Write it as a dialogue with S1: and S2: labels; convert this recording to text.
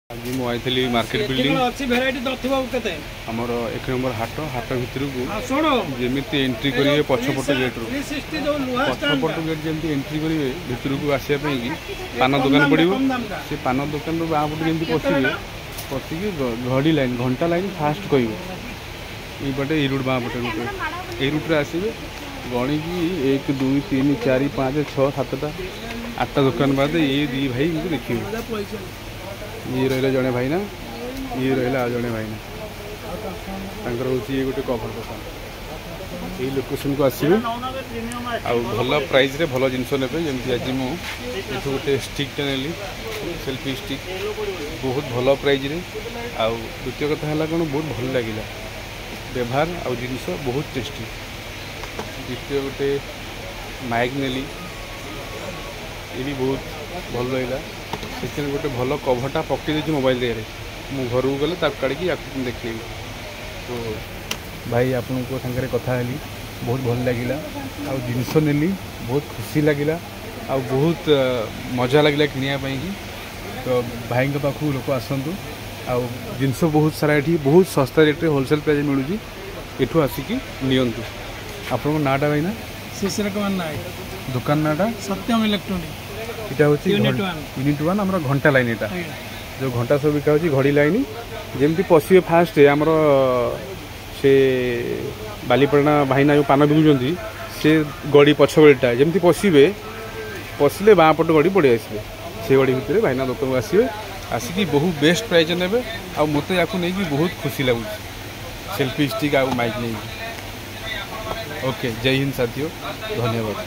S1: आज ମୁଁ ଆଇଥିଲି ମାର୍କେଟ ବିଲ୍ଡିଂ
S2: ଅଛି ଭେରାଇଟି ଦଥିବ କେତେ
S1: ଆମର 1 ନମ୍ବର ହାଟ ଭିତରକୁ ଯେମିତି ଏଣ୍ଟ୍ରି କରିବେ ପଛପଟ ଗେଟ୍ରୁ ପଛପଟ ଗେଟ୍ ଯେମିତି ଏଣ୍ଟ୍ରି କରିବେ ଭିତରକୁ ଆସିବା ପାଇଁ କି ପାନ ଦୋକାନ ପଡ଼ିବ। ସେ ପାନ ଦୋକାନରୁ ବାଁ ପଟେ ଯେମିତି ପଶିବେ ପଶିକି ଘଡ଼ି ଲାଇନ୍ ଘଣ୍ଟା ଲାଇନ୍ ଫାଷ୍ଟ କହିବ ଏଇପଟେ ଏଇ ରୁଟ୍ ବାଁ ପଟେ ରୁଟ୍ରେ ଏଇ ରୁଟ୍ରେ ଆସିବେ ଗଣିକି 1 2 3 4 5 6 7ଟା 8ଟା ଦୋକାନ ବାଦେ ଏ ଦୁଇ ଭାଇଙ୍କୁ ଦେଖିବେ। ये रहा जड़े भाईना ये रहा आज जड़े भाईना हूँ ये गोटे कभर दुकान यही लोकेशन को आसवे भल प्राइस रे भल जिनस ने जमी आज मुझे गोटे स्टिकटा नेली सेल्फी स्टिक बहुत भल प्राइस रे आउ द्वितीय कथा है कौन बहुत भल लगे व्यवहार आउ जिनस बहुत टेस्टी। द्वितीय गोटे माइक नेली ये भी बहुत भल रहा से गोटे भल कभरटा पकई देती मोबाइल देहरे मु घर को गले काढ़ी देखी तो भाई आपण सागर कथा हेली बहुत भल लगिला आ जिनस नेली बहुत खुशी लगिला आ बहुत मजा लगिला किनिया की तो भाई पाखु लोक आसतु आ जिनस बहुत सारा ये बहुत सस्ता रेट होलसेल प्राइस मिलूँ एठू आसिकी नियंतु। आपण नाटा भाईना
S2: शिशिर कुमार नायक
S1: दुकान नाटा
S2: सत्यम इलेक्ट्रोनिक
S1: इटा हूँ यूनिट 1 आम घंटा लाइन यहाँ जो घंटा सब बिका घड़ी लाइन जमी पशे फास्ट आमर से बालीपड़ा भाईना जो पान बिकुंट से गड़ी पछबेटा जमी पशे पशिले बाँ पट गड़ी पड़े आसवे से गड़ी भितर भाईना दुकान को आसवे आसिकी बहुत बेस्ट प्राइस ने आ मत या बहुत खुशी लगुच सेल्फी स्टिक आ माइक नहीं। ओके जय हिंद साथियों धन्यवाद।